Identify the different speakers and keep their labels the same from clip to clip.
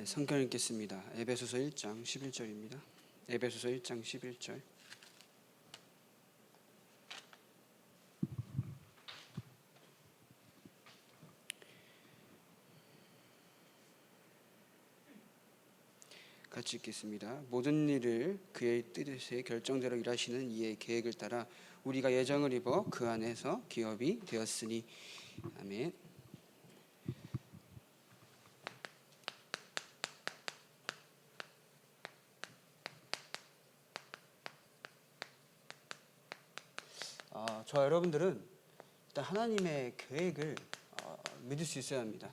Speaker 1: 네, 성경 읽겠습니다. 에베소서 1장 11절입니다. 에베소서 1장 11절. 같이 읽겠습니다. 모든 일을 그의 뜻의 결정대로 일하시는 이의 계획을 따라 우리가 예정을 입어 그 안에서 기업이 되었으니. 아멘. 저 여러분들은 일단 하나님의 계획을 믿을 수 있어야 합니다.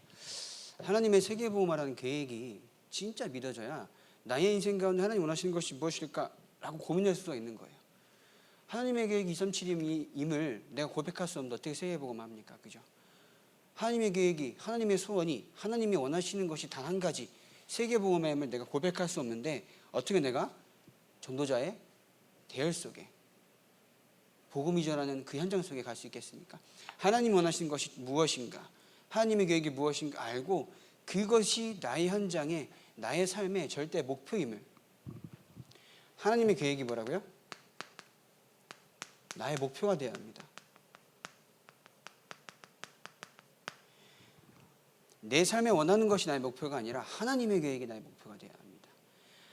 Speaker 1: 하나님의 세계보험하라는 계획이 진짜 믿어져야 나의 인생 가운데 하나님 원하시는 것이 무엇일까라고 고민할 수가 있는 거예요. 하나님의 계획이 237임을 내가 고백할 수 없는데 어떻게 세계보험합니까? 그죠? 하나님의 계획이, 하나님의 소원이, 하나님이 원하시는 것이 단 한 가지, 세계보험임을 내가 고백할 수 없는데 어떻게 내가 전도자의 대열 속에 복음이 전하는 그 현장 속에 갈 수 있겠습니까? 하나님 원하시는 것이 무엇인가, 하나님의 계획이 무엇인가 알고 그것이 나의 현장에, 나의 삶의 절대 목표임을. 하나님의 계획이 뭐라고요? 나의 목표가 되어야 합니다. 내 삶에 원하는 것이 나의 목표가 아니라 하나님의 계획이 나의 목표가 되어야 합니다.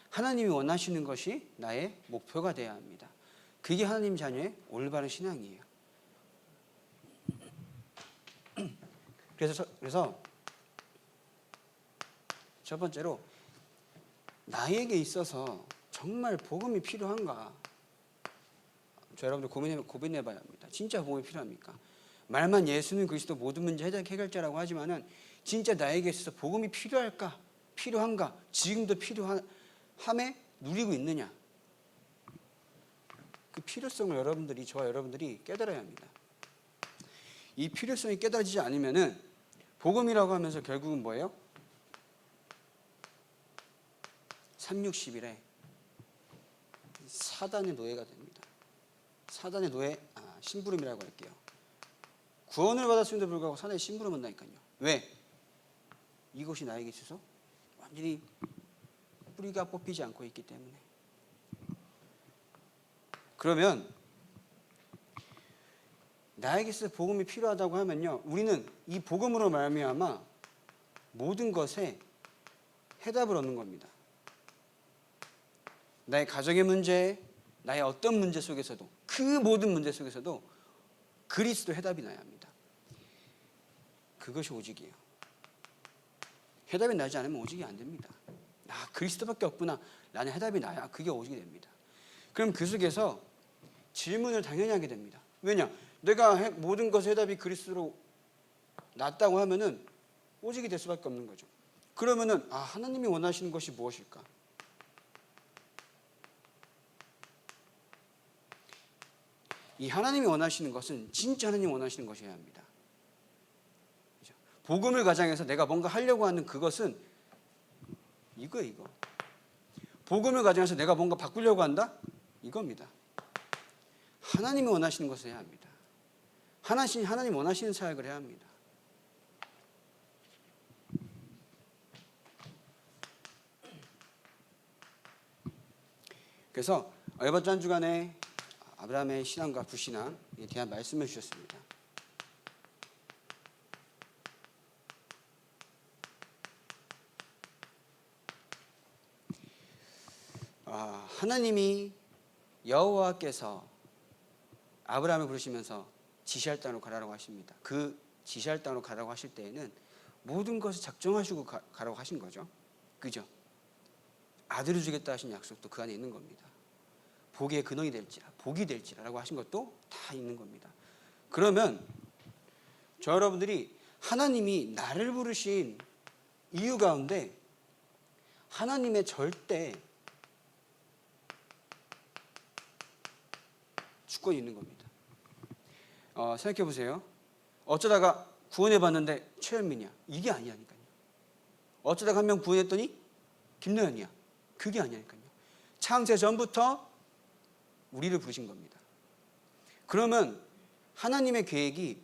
Speaker 1: 하나님이 원하시는 것이 나의 목표가 되어야 합니다. 그게 하나님 자녀의 올바른 신앙이에요. 그래서 첫 번째로 나에게 있어서 정말 복음이 필요한가? 저 여러분들 고민해봐야 합니다. 진짜 복음이 필요합니까? 말만 예수는 그리스도 모든 문제 해결자라고 하지만은 진짜 나에게 있어서 복음이 필요할까? 필요한가? 지금도 필요함에 누리고 있느냐? 그 필요성을 저와 여러분들이 깨달아야 합니다. 이 필요성이 깨달아지지 않으면은 복음이라고 하면서 결국은 뭐예요? 360일에 사단의 노예가 됩니다. 사단의 노예, 심부름이라고 할게요. 구원을 받았음에도 불구하고 사단의 심부름 한다니까요. 왜? 이것이 나에게 있어서 완전히 뿌리가 뽑히지 않고 있기 때문에. 그러면 나에게 있어서 복음이 필요하다고 하면요, 우리는 이 복음으로 말미암아 모든 것에 해답을 얻는 겁니다. 나의 가정의 문제, 나의 어떤 문제 속에서도, 그 모든 문제 속에서도 그리스도 해답이 나야 합니다. 그것이 오직이에요. 해답이 나지 않으면 오직이 안 됩니다. 그리스도밖에 없구나, 라는 해답이 나야 그게 오직이 됩니다. 그럼 그 속에서 질문을 당연히 하게 됩니다. 왜냐? 내가 모든 것의 해답이 그리스도로 났다고 하면은 오직이 될 수밖에 없는 거죠. 그러면은 하나님이 원하시는 것이 무엇일까? 이 하나님이 원하시는 것은 진짜 하나님이 원하시는 것이어야 합니다. 그렇죠? 복음을 가장해서 내가 뭔가 하려고 하는 그것은 이거. 복음을 가장해서 내가 뭔가 바꾸려고 한다? 이겁니다. 하나님이 원하시는 것을 해야 합니다. 하나님 원하시는 사역을 해야 합니다. 그래서 이번 한 주간에 아브라함의 신앙과 불신앙에 대한 말씀을 주셨습니다. 하나님이 여호와께서 아브라함을 부르시면서 지시할 땅으로 가라고 하십니다. 그 지시할 땅으로 가라고 하실 때에는 모든 것을 작정하시고 가라고 하신 거죠. 그죠? 아들을 주겠다 하신 약속도 그 안에 있는 겁니다. 복의 근원이 될지라, 복이 될지라라고 하신 것도 다 있는 겁니다. 그러면 저 여러분들이 하나님이 나를 부르신 이유 가운데 하나님의 절대 주권이 있는 겁니다. 생각해 보세요. 어쩌다가 구원해 봤는데 최현민이야. 이게 아니라니까요. 어쩌다가 한 명 구원했더니 김노현이야. 그게 아니라니까요. 창세 전부터 우리를 부르신 겁니다. 그러면 하나님의 계획이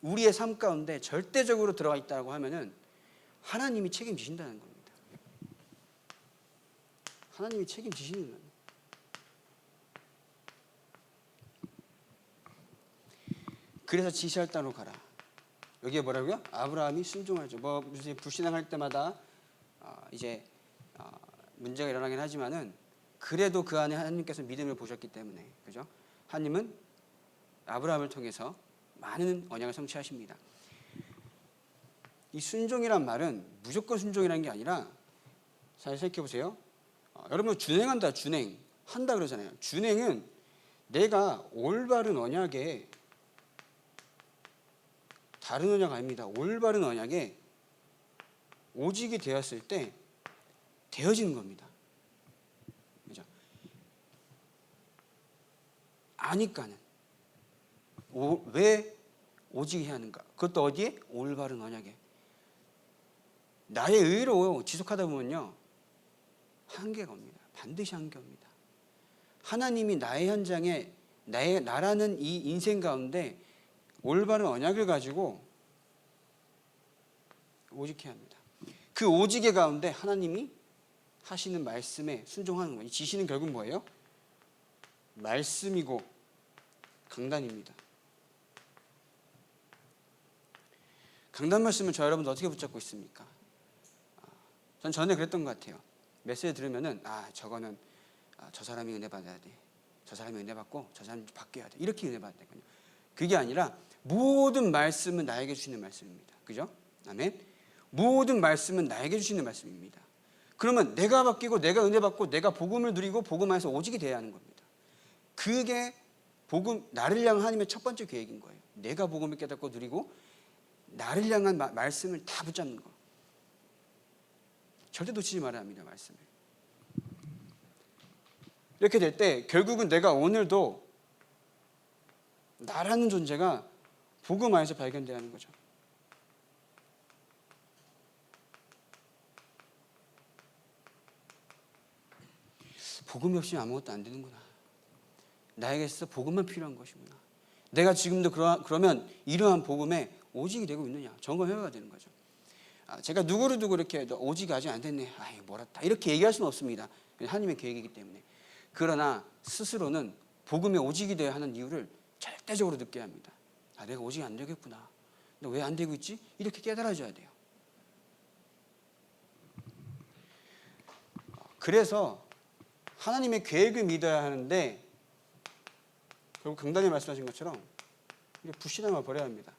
Speaker 1: 우리의 삶 가운데 절대적으로 들어가 있다고 하면은 하나님이 책임지신다는 겁니다. 하나님이 책임지시는 거예요. 그래서 지시할 땅으로 가라. 여기에 뭐라고요? 아브라함이 순종하죠. 뭐 무슨 불신앙할 때마다 이제 문제가 일어나긴 하지만은 그래도 그 안에 하나님께서 믿음을 보셨기 때문에, 그죠? 하나님은 아브라함을 통해서 많은 언약을 성취하십니다. 이 순종이란 말은 무조건 순종이라는 게 아니라, 잘 생각해 보세요. 여러분 준행한다, 준행 한다 그러잖아요. 준행은 내가 올바른 언약에, 다른 언약 아닙니다. 올바른 언약에 오직이 되었을 때 되어지는 겁니다. 그죠? 아니까는 왜 오직이 해야 하는가? 그것도 어디에? 올바른 언약에. 나의 의로 지속하다 보면요, 한계가 옵니다. 반드시 한계 옵니다. 하나님이 나의 현장에 나라는 이 인생 가운데 올바른 언약을 가지고 오직해야 합니다. 그 오직의 가운데 하나님이 하시는 말씀에 순종하는 거예요. 이 지시는 결국 뭐예요? 말씀이고 강단입니다. 강단 말씀을 저 여러분들 어떻게 붙잡고 있습니까? 전 전에 그랬던 것 같아요. 메시지 들으면은 저거는 저 사람이 은혜 받아야 돼. 저 사람이 은혜 받고 저 사람이 바뀌어야 돼. 이렇게 은혜 받아야 되거든요. 그게 아니라 모든 말씀은 나에게 주시는 말씀입니다. 그죠? 아멘. 모든 말씀은 나에게 주시는 말씀입니다. 그러면 내가 바뀌고 내가 은혜 받고 내가 복음을 누리고 복음 안에서 오직이 돼야 하는 겁니다. 그게 복음, 나를 향한 하나님의 첫 번째 계획인 거예요. 내가 복음을 깨닫고 누리고 나를 향한 말씀을 다 붙잡는 거. 절대 놓치지 말아야 합니다. 말씀을. 이렇게 될 때 결국은 내가 오늘도 나라는 존재가 복음 안에서 발견돼야 하는 거죠. 복음이 없이는 아무것도 안 되는구나. 나에게 있어 복음만 필요한 것이구나. 내가 지금도 그러면 이러한 복음에 오직이 되고 있느냐 점검해봐야 되는 거죠. 제가 누구를 두고 이렇게 오직이 아직 안 됐네, 멀었다 이렇게 얘기할 수는 없습니다. 하나님의 계획이기 때문에. 그러나 스스로는 복음에 오직이 되어야 하는 이유를 절대적으로 느껴야 합니다. 내가 오직이 안 되겠구나. 근데 왜 안 되고 있지? 이렇게 깨달아져야 돼요. 그래서 하나님의 계획을 믿어야 하는데 결국 강단이 말씀하신 것처럼 불신앙을 버려야 합니다.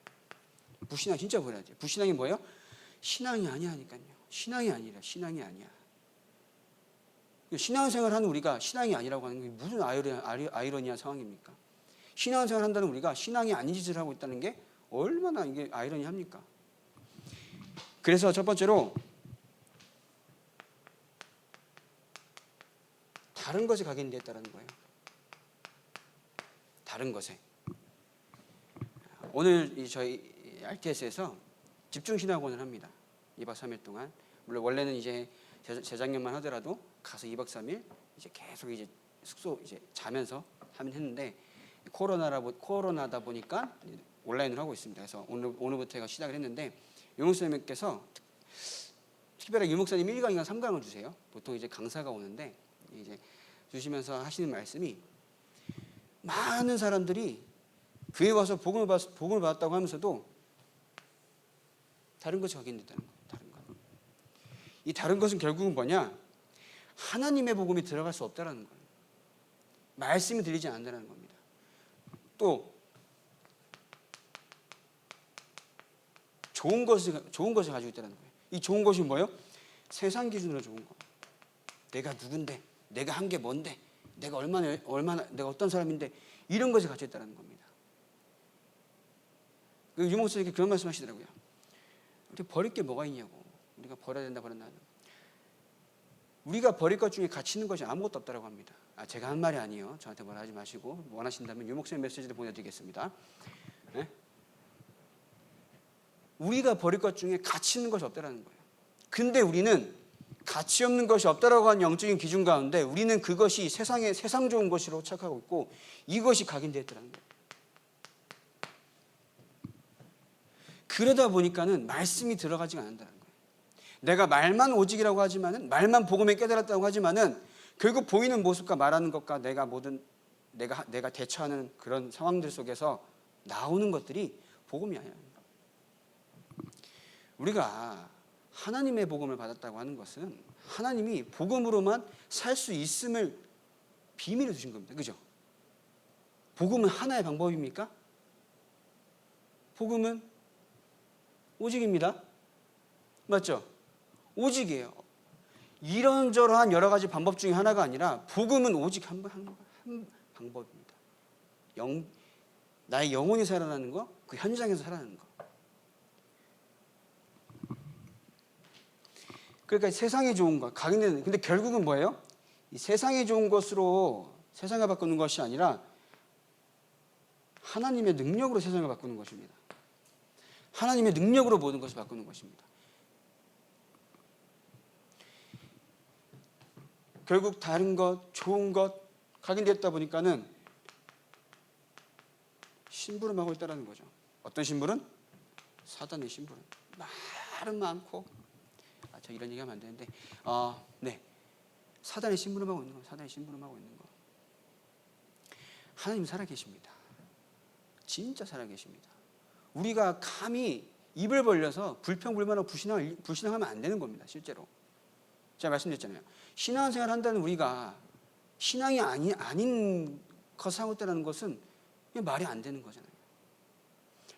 Speaker 1: 불신앙 진짜 버려야 돼요. 불신앙이 뭐예요? 신앙이 아니라니까요. 신앙이 아니라 신앙이 아니야. 신앙생활 하는 우리가 신앙이 아니라고 하는 게 무슨 아이러니한 상황입니까? 신앙생활 한다는 우리가 신앙이 아닌 짓을 하고 있다는 게 얼마나 이게 아이러니합니까? 그래서 첫 번째로 다른 것에 각인되었다는 거예요. 다른 것에. 오늘 저희 RTS에서 집중신학원을 합니다. 2박 3일 동안. 물론 원래는 이제 재작년만 하더라도 가서 2박 3일 이제 계속 이제 숙소 이제 자면서 하긴 했는데 코로나다 보니까 온라인으로 하고 있습니다. 그래서 오늘부터 시작을 했는데 유 목사님께서 특별하게 유 목사님 1강이나 3강을 주세요. 보통 이제 강사가 오는데 이제 주시면서 하시는 말씀이 많은 사람들이 교회 와서 복음을 받았다고 하면서도 다른 것이 확인됐다는 거예요. 다른 것. 이 다른 것은 결국은 뭐냐? 하나님의 복음이 들어갈 수 없다라는 거예요. 말씀이 들리지 않는다는 겁니다. 또 좋은 것을 가지고 있다는 거예요. 이 좋은 것이 뭐예요? 세상 기준으로 좋은 거. 내가 누군데, 내가 한 게 뭔데, 내가 얼마나 내가 어떤 사람인데 이런 것을 가지고 있다는 겁니다. 유 목사님께 그런 말씀하시더라고요. 우리 버릴 게 뭐가 있냐고. 우리가 버려야 된다 그러나 우리가 버릴 것 중에 가치 있는 것이 아무것도 없다고 합니다. 제가 한 말이 아니에요. 저한테 뭐라 하지 마시고 원하신다면 유 목사님 메시지를 보내드리겠습니다. 네? 우리가 버릴 것 중에 가치 있는 것이 없다는 거예요. 근데 우리는 가치 없는 것이 없다라고 하는 영적인 기준 가운데 우리는 그것이 세상 좋은 것으로 착각하고 있고 이것이 각인되었다는 거예요. 그러다 보니까는 말씀이 들어가지가 않는다는 거예요. 내가 말만 오직이라고 하지만은 말만 복음에 깨달았다고 하지만은 결국 보이는 모습과 말하는 것과 내가 대처하는 그런 상황들 속에서 나오는 것들이 복음이 아니야. 우리가 하나님의 복음을 받았다고 하는 것은 하나님이 복음으로만 살 수 있음을 비밀을 주신 겁니다. 그죠? 복음은 하나의 방법입니까? 복음은 오직입니다. 맞죠? 오직이에요. 이런저러한 여러 가지 방법 중에 하나가 아니라 복음은 오직 한 방법입니다. 나의 영혼이 살아나는 거, 그 현장에서 살아나는 거. 그러니까 세상이 좋은 것, 각인되는. 근데 결국은 뭐예요? 이 세상이 좋은 것으로 세상을 바꾸는 것이 아니라 하나님의 능력으로 세상을 바꾸는 것입니다. 하나님의 능력으로 모든 것을 바꾸는 것입니다. 결국 다른 것, 좋은 것 각인됐다 보니까는 심부름하고 있다는 거죠. 어떤 심부름? 사단의 심부름. 말은 많고, 저 이런 얘기하면 안 되는데, 네, 사단의 심부름하고 있는 거, 사단의 심부름하고 있는 거. 하나님 살아계십니다. 진짜 살아계십니다. 우리가 감히 입을 벌려서 불평불만하고 불신앙하면 안 되는 겁니다. 실제로 제가 말씀드렸잖아요. 신앙생활 한다는 우리가 신앙이 아닌 것을 하고 있다는 것은 말이 안 되는 거잖아요.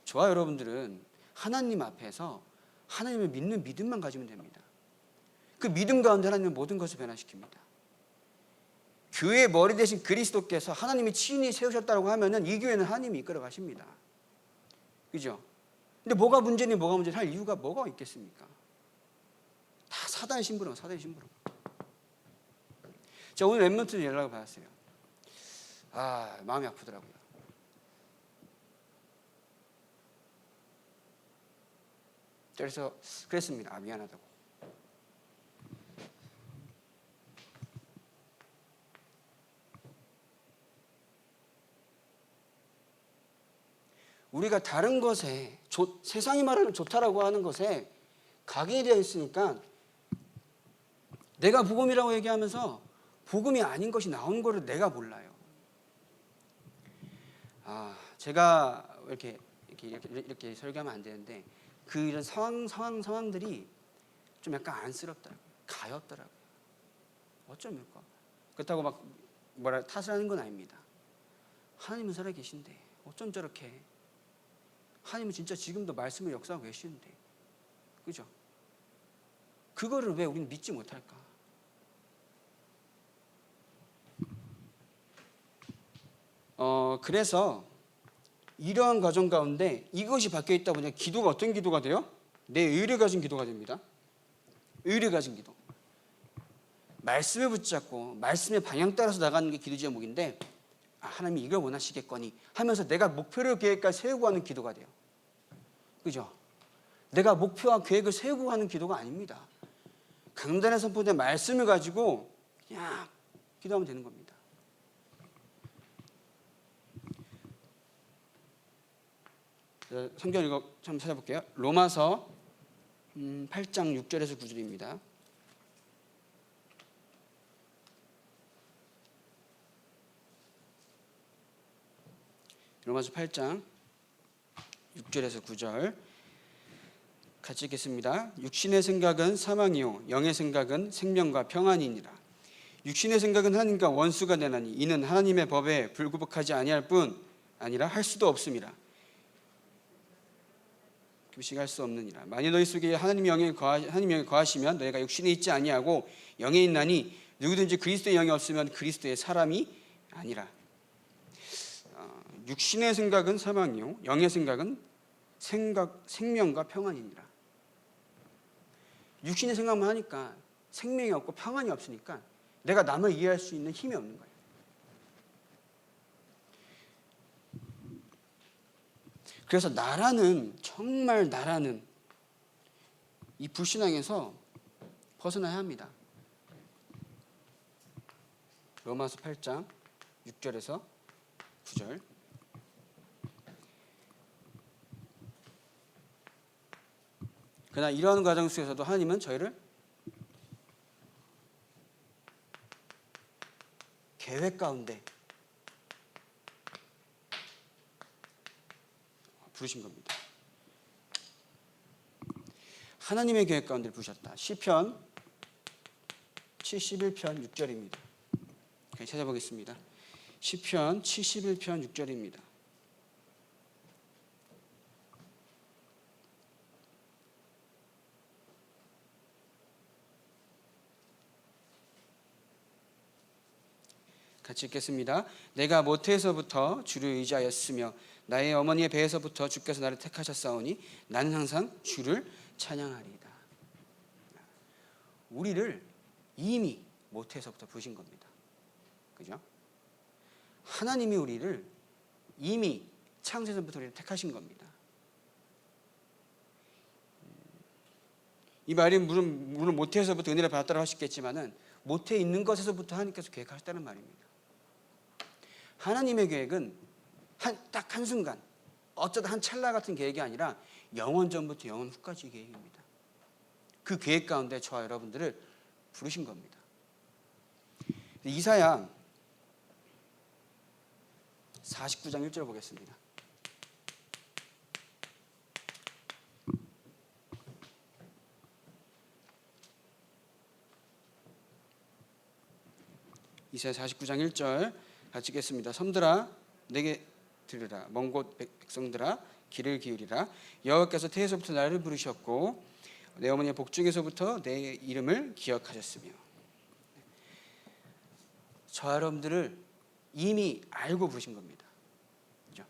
Speaker 1: 저와 여러분들은 하나님 앞에서 하나님을 믿는 믿음만 가지면 됩니다. 그 믿음 가운데 하나님은 모든 것을 변화시킵니다. 교회의 머리 대신 그리스도께서 하나님이 친히 세우셨다고 하면은 이 교회는 하나님이 이끌어 가십니다. 그죠? 근데 뭐가 문제니 할 이유가 뭐가 있겠습니까? 다 사단의 심부름, 사단의 심부름. 제가 오늘 랩런트 연락을 받았어요. 마음이 아프더라고요. 그래서 그랬습니다. 미안하다고. 우리가 다른 것에 세상이 말하는 좋다라고 하는 것에 각인이 되어 있으니까 내가 복음이라고 얘기하면서 복음이 아닌 것이 나오는 것을 내가 몰라요. 제가 이렇게 설교하면 안 되는데 이런 상황들이 좀 약간 안쓰럽더라고요. 가엾더라고요. 어쩌면까? 그렇다고 막 탓을 하는 건 아닙니다. 하나님은 살아계신데 어쩜 저렇게, 하나님은 진짜 지금도 말씀을 역사하고 계시는데, 그죠? 그거를 왜 우리는 믿지 못할까? 그래서 이러한 과정 가운데 이것이 박혀 있다 보니 기도가 어떤 기도가 돼요? 내 의를 가진 기도가 됩니다. 의를 가진 기도. 말씀을 붙잡고 말씀의 방향 따라서 나가는 게 기도 제목인데, 하나님이 이걸 원하시겠거니 하면서 내가 목표를 계획까지 세우고 하는 기도가 돼요. 그죠? 내가 목표와 계획을 세우고 하는 기도가 아닙니다. 강단에 선포된 말씀을 가지고 그냥 기도하면 되는 겁니다. 성경 읽어 한번 찾아볼게요. 로마서 8장 6절에서 9절입니다. 로마서 8장 6절에서 9절 같이 읽겠습니다. 육신의 생각은 사망이요 영의 생각은 생명과 평안이니라. 육신의 생각은 하나님과 원수가 되나니 이는 하나님의 법에 불구복하지 아니할 뿐 아니라 할 수도 없음이라. 교식할 수 없느니라. 만일 너희 속에 하나님의 영이 거하시면 너희가 육신에 있지 아니하고 영에 있나니 누구든지 그리스도의 영이 없으면 그리스도의 사람이 아니라. 육신의 생각은 사망이요 영의 생각은 생명과 평안이니라. 육신의 생각만 하니까 생명이 없고 평안이 없으니까 내가 남을 이해할 수 있는 힘이 없는 거예요. 그래서 정말 나라는 이 불신앙에서 벗어나야 합니다. 로마서 8장 6절에서 9절. 그러나 이러한 과정 속에서도 하나님은 저희를 계획 가운데 부르신 겁니다. 하나님의 계획 가운데 부르셨다. 시편 71편 6절입니다. 찾아보겠습니다. 시편 71편 6절입니다. 같이 읽겠습니다. 내가 모태에서부터 주를 의지하였으며 나의 어머니의 배에서부터 주께서 나를 택하셨사오니 나는 항상 주를 찬양하리이다. 우리를 이미 모태에서부터 부르신 겁니다. 그죠? 하나님이 우리를 이미 창세전부터 우리를 택하신 겁니다. 이 말이 물론 모태에서부터 은혜를 받았다고 하시겠지만은 모태에 있는 것에서부터 하나님께서 계획하셨다는 말입니다. 하나님의 계획은 딱 한순간 어쩌다 한 찰나 같은 계획이 아니라 영원 전부터 영원 후까지 계획입니다. 그 계획 가운데 저와 여러분들을 부르신 겁니다. 이사야 49장 1절 보겠습니다. 이사야 49장 1절 같이 읽겠습니다. 섬들아 내게 들으라. 먼 곳 백성들아 귀를 기울이라. 여호와께서 태에서부터 나를 부르셨고 내 어머니의 복중에서부터 내 이름을 기억하셨으며. 저 여러분들을 이미 알고 부르신 겁니다. 그죠?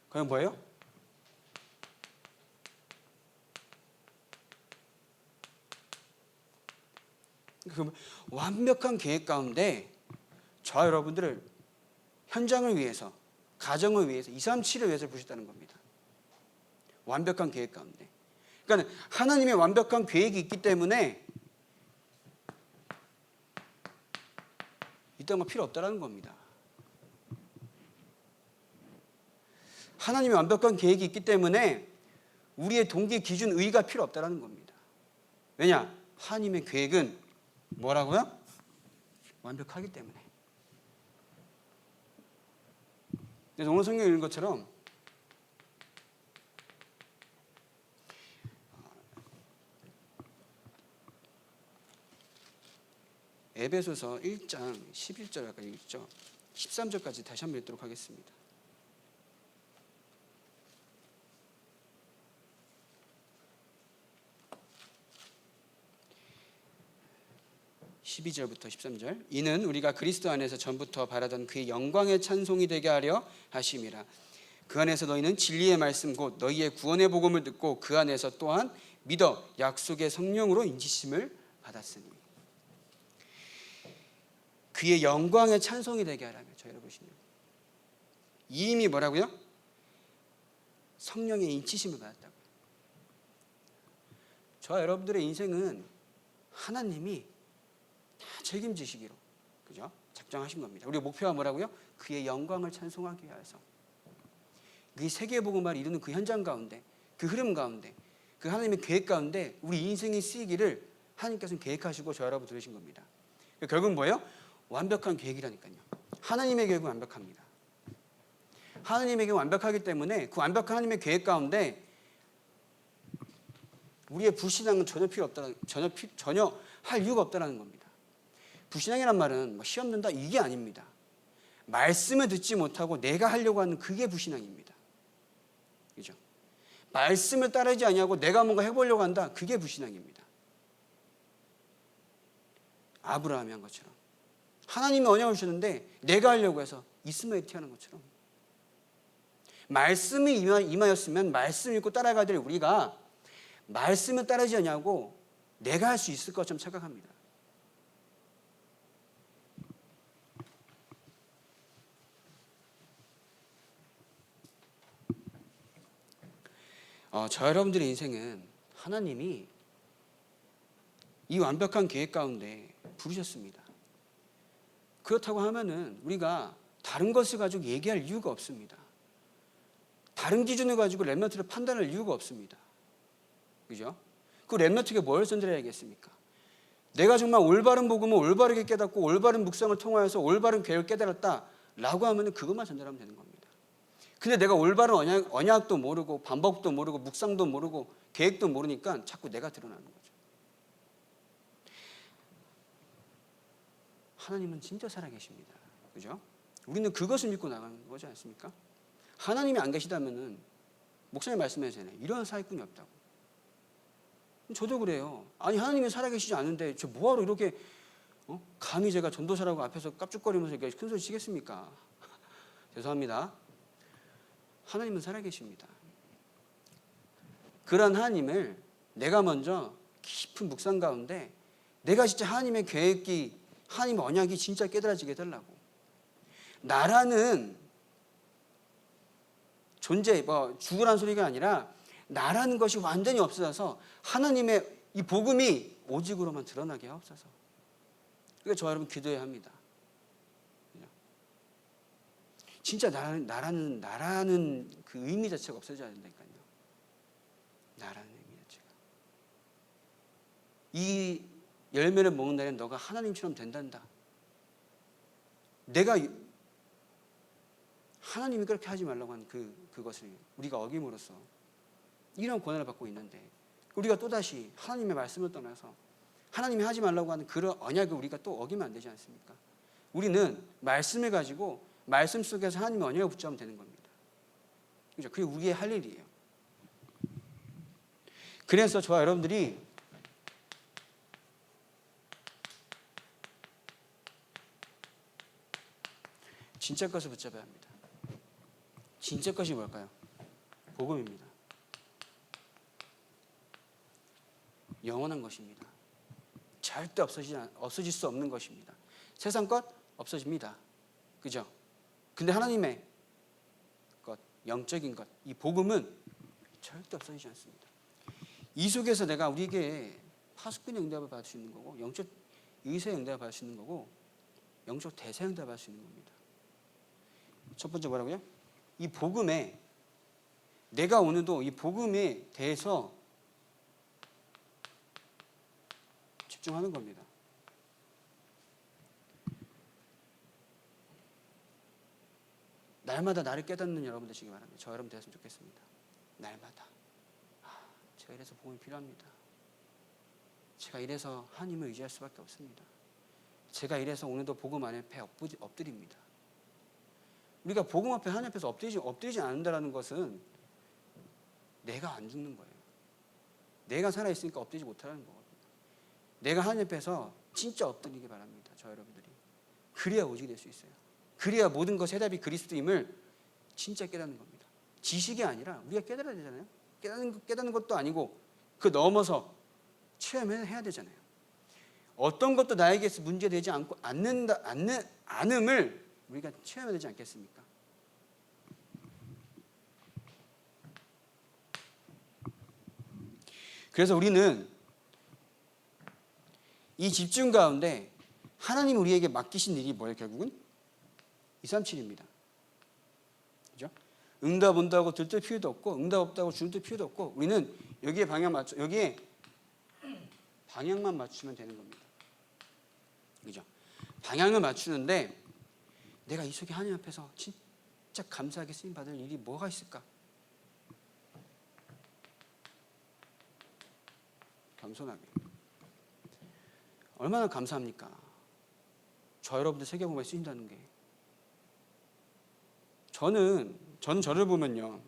Speaker 1: 그건 뭐예요? 그 완벽한 계획 가운데 저 여러분들을 현장을 위해서, 가정을 위해서, 237을 위해서 부르셨다는 겁니다. 완벽한 계획 가운데. 그러니까 하나님의 완벽한 계획이 있기 때문에 이딴 거 필요 없다는 겁니다. 하나님의 완벽한 계획이 있기 때문에 우리의 동기, 기준, 의의가 필요 없다는 겁니다. 왜냐? 하나님의 계획은 뭐라고요? 완벽하기 때문에. 그래서 오늘 성경 읽은 것처럼 에베소서 1장 11절 아까 읽었죠. 13절까지 다시 한번 읽도록 하겠습니다. (12절부터) (13절) 이는 우리가 그리스도 안에서 전부터 바라던 그의 영광의 찬송이 되게 하려 하심이라. 그 안에서 너희는 진리의 말씀 곧 너희의 구원의 복음을 듣고 그 안에서 또한 믿어 약속의 성령으로 인치심을 받았으니. 그의 영광의 찬송이 되게 하라며. 저희를 보시면 이미 뭐라고요? 성령의 인치심을 받았다고요. 저와 여러분들의 인생은 하나님이 다 책임지시기로, 그죠? 작정하신 겁니다. 우리 목표가 뭐라고요? 그의 영광을 찬송하기 위해서. 그 세계복음을 이루는 그 현장 가운데, 그 흐름 가운데, 그 하나님의 계획 가운데 우리 인생이 쓰이기를 하나님께서는 계획하시고 저 여러분 들으신 겁니다. 결국은 뭐예요? 완벽한 계획이라니까요. 하나님의 계획은 완벽합니다. 하나님의 계획은 완벽하기 때문에 그 완벽한 하나님의 계획 가운데 우리의 불신앙은 전혀 필요 없다, 전혀 할 이유가 없다는 겁니다. 불신앙이란 말은 시험 든다 이게 아닙니다. 말씀을 듣지 못하고 내가 하려고 하는 그게 불신앙입니다. 그죠? 말씀을 따르지 아니하고 내가 뭔가 해보려고 한다, 그게 불신앙입니다. 아브라함이 한 것처럼 하나님이 언약을 주셨는데 내가 하려고 해서 이스마엘이 하는 것처럼 말씀이 임하였으면 말씀 읽고 따라가야 될 우리가 말씀을 따르지 않냐고 내가 할 수 있을 것처럼 착각합니다. 저 여러분들의 인생은 하나님이 이 완벽한 계획 가운데 부르셨습니다. 그렇다고 하면은 우리가 다른 것을 가지고 얘기할 이유가 없습니다. 다른 기준을 가지고 렘넌트를 판단할 이유가 없습니다. 그죠? 그 렘넌트가 뭘 선들해야겠습니까? 내가 정말 올바른 복음을 올바르게 깨닫고 올바른 묵상을 통하여서 올바른 계획을 깨달았다라고 하면 그것만 전달하면 되는 겁니다. 근데 내가 올바른 언약도 모르고 방법도 모르고 묵상도 모르고 계획도 모르니까 자꾸 내가 드러나는 거죠. 하나님은 진짜 살아계십니다. 그죠? 우리는 그것을 믿고 나가는 거지 않습니까? 하나님이 안 계시다면은 목사님 말씀하시잖아요. 이런 사기꾼이 없다고. 저도 그래요. 아니 하나님이 살아계시지 않은데 저 뭐하러 이렇게 감히 제가 전도사라고 앞에서 깝죽거리면서 이렇게 큰 소리 치겠습니까? 죄송합니다. 하나님은 살아계십니다. 그런 하나님을 내가 먼저 깊은 묵상 가운데 내가 진짜 하나님의 계획이 하나님의 언약이 진짜 깨달아지게 해달라고. 나라는 존재, 죽으라는 소리가 아니라 나라는 것이 완전히 없어져서 하나님의 이 복음이 오직으로만 드러나게 하옵소서. 그러니까 저와 여러분 기도해야 합니다. 진짜 나라는 그 의미 자체가 없어져야 된다니까요. 나라는 의미 자체가. 이 열매를 먹는 날엔 너가 하나님처럼 된단다. 내가 하나님이 그렇게 하지 말라고 한 그것을 우리가 어김으로써 이런 권한을 받고 있는데 우리가 또다시 하나님의 말씀을 떠나서 하나님이 하지 말라고 하는 그런 언약을 우리가 또 어기면 안 되지 않습니까? 우리는 말씀을 가지고 말씀 속에서 하나님의 언약을 붙잡으면 되는 겁니다. 그죠? 그게 우리의 할 일이에요. 그래서 저와 여러분들이 진짜 것을 붙잡아야 합니다. 진짜 것이 뭘까요? 복음입니다. 영원한 것입니다. 절대 없어질 수 없는 것입니다. 세상 것 없어집니다. 그죠? 근데 하나님의 것, 영적인 것, 이 복음은 절대 없어지지 않습니다. 이 속에서 내가 우리에게 파수꾼의 응답을 받을 수 있는 거고 영적 의사의 응답을 받을 수 있는 거고 영적 대사의 응답을 받을 수 있는 겁니다. 첫 번째 뭐라고요? 이 복음에 내가 오늘도 이 복음에 대해서 집중하는 겁니다. 날마다 나를 깨닫는 여러분 되시기 바랍니다. 저 여러분 되었으면 좋겠습니다. 날마다 제가 이래서 복음이 필요합니다. 제가 이래서 하나님을 의지할 수밖에 없습니다. 제가 이래서 오늘도 복음 앞에 엎드립니다. 우리가 복음 앞에 하나님 앞에서 엎드리지 않는다는 것은 내가 안 죽는 거예요. 내가 살아있으니까 엎드리지 못하는 거거든요. 내가 하나님 앞에서 진짜 엎드리기 바랍니다. 저 여러분들이. 그래야 오직이 될 수 있어요. 그래야 모든 것의 해답이 그리스도임을 진짜 깨닫는 겁니다. 지식이 아니라 우리가 깨달아야 되잖아요. 깨닫는 것도 아니고 그 넘어서 체험해야 되잖아요. 어떤 것도 나에게서 문제되지 않음을 우리가 체험해야 되지 않겠습니까? 그래서 우리는 이 집중 가운데 하나님이 우리에게 맡기신 일이 뭐예요? 결국은 237입니다. 그죠? 응답 온다고 들뜰 필요도 없고 응답 없다고 줄뜰 필요도 없고 우리는 여기에 방향만 맞추면 되는 겁니다. 그죠? 방향을 맞추는데 내가 이 속에 하나님 앞에서 진짜 감사하게 쓰임 받을 일이 뭐가 있을까? 겸손하게. 얼마나 감사합니까? 저 여러분들 세계복음에 쓰인다는 게. 저는 저를 보면요.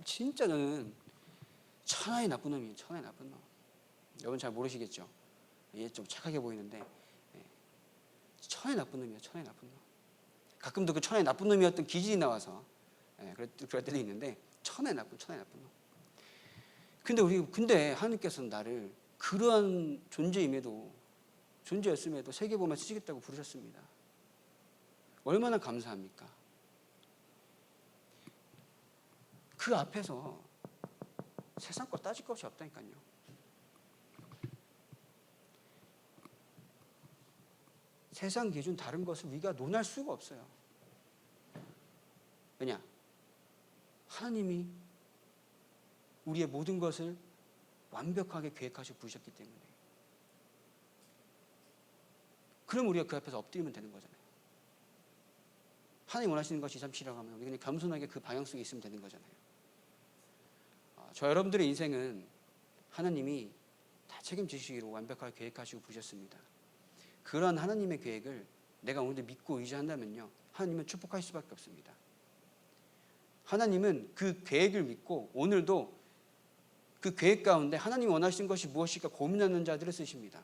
Speaker 1: 진짜 저는 천하의 나쁜 놈이에요. 천하의 나쁜 놈. 여러분 잘 모르시겠죠? 얘 좀 착하게 보이는데 천하의 나쁜 놈이에요. 천하의 나쁜 놈. 가끔도 그 천하의 나쁜 놈이었던 기질이 나와서 그럴 때도 있는데 천하의 나쁜 놈. 근데 하나님께서는 나를 그러한 존재였음에도 세계복음에 쓰시겠다고 부르셨습니다. 얼마나 감사합니까? 그 앞에서 세상 거 따질 것이 없다니까요. 세상 기준 다른 것을 우리가 논할 수가 없어요. 왜냐? 하나님이 우리의 모든 것을 완벽하게 계획하시고 부르셨기 때문에. 그럼 우리가 그 앞에서 엎드리면 되는 거잖아요. 하나님 원하시는 것이 잠시라고 하면 우리 그냥 겸손하게 그 방향 속에 있으면 되는 거잖아요. 저 여러분들의 인생은 하나님이 다 책임지시기로 완벽하게 계획하시고 부르셨습니다. 그러한 하나님의 계획을 내가 오늘도 믿고 의지한다면요, 하나님은 축복할 수밖에 없습니다. 하나님은 그 계획을 믿고 오늘도 그 계획 가운데 하나님이 원하시는 것이 무엇일까 고민하는 자들을 쓰십니다.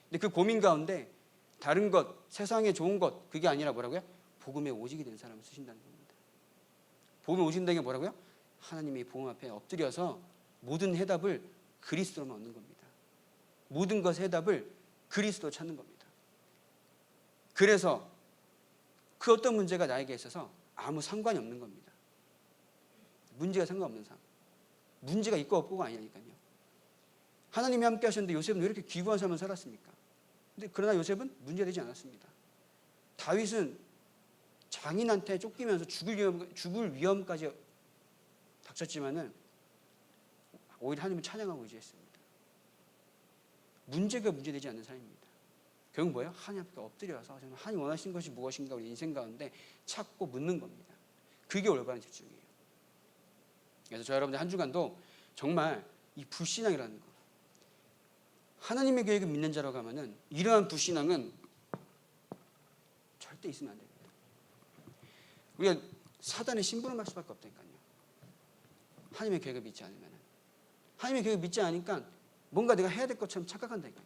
Speaker 1: 근데 그 고민 가운데 다른 것, 세상에 좋은 것, 그게 아니라 뭐라고요? 복음의 오직이 된 사람을 쓰신다는 겁니다. 복음의 오직이라는 게 뭐라고요? 하나님의 복음 앞에 엎드려서 모든 해답을 그리스도로만 얻는 겁니다. 모든 것의 해답을 그리스도로 찾는 겁니다. 그래서 그 어떤 문제가 나에게 있어서 아무 상관이 없는 겁니다. 문제가 상관없는 삶. 문제가 있고 없고가 아니라니까요. 하나님이 함께 하셨는데 요셉은 왜 이렇게 귀구한 삶을 살았습니까? 근데 그러나 요셉은 문제되지 않았습니다. 다윗은 장인한테 쫓기면서 죽을 위험까지 닥쳤지만은 오히려 하나님을 찬양하고 의지했습니다. 문제가 문제되지 않는 삶입니다. 결국 뭐예요? 하나님 앞에 엎드려서 하나님 원하시는 것이 무엇인가 우리 인생 가운데 찾고 묻는 겁니다. 그게 올바른 집중이에요. 그래서 저 여러분들 한 주간도 정말 이 불신앙이라는 거, 하나님의 계획을 믿는 자라고 하면은 이러한 불신앙은 절대 있으면 안 됩니다. 우리가 사단의 심부름할 수밖에 없다니까요. 하나님의 계획을 믿지 않으면, 하나님의 계획을 믿지 않으니까 뭔가 내가 해야 될 것처럼 착각한다니까요.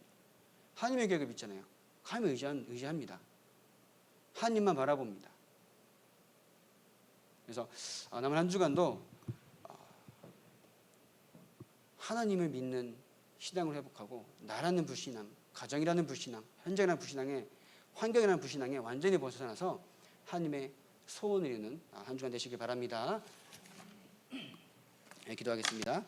Speaker 1: 하나님의 계획을 믿잖아요. 하나님을 의지합니다. 하나님만 바라봅니다. 그래서 남은 한 주간도 하나님을 믿는 신앙을 회복하고 나라는 불신앙, 가정이라는 불신앙, 현장이라는 불신앙에, 환경이라는 불신앙에 완전히 벗어나서 하나님의 소원을 이루는 한 주간 되시길 바랍니다. 네, 기도하겠습니다.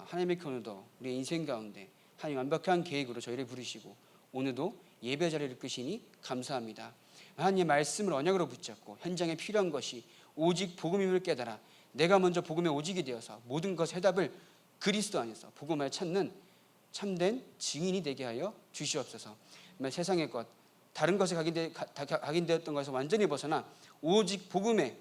Speaker 1: 하나님의 오늘도 우리의 인생 가운데 하나님 완벽한 계획으로 저희를 부르시고 오늘도 예배 자리를 이끄시니 감사합니다. 하나님의 말씀을 언약으로 붙잡고 현장에 필요한 것이 오직 복음임을 깨달아 내가 먼저 복음의 오직이 되어서 모든 것의 해답을 그리스도 안에서 복음을 찾는 참된 증인이 되게 하여 주시옵소서. 세상의 것, 다른 것에 각인되었던 것에서 완전히 벗어나 오직 복음의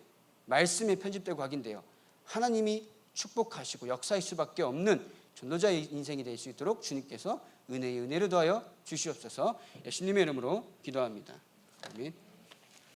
Speaker 1: 말씀에 편집되고 각인되어 하나님이 축복하시고 역사할 수밖에 없는 전도자의 인생이 될 수 있도록 주님께서 은혜를 더하여 주시옵소서. 예수님의 이름으로 기도합니다. 아멘.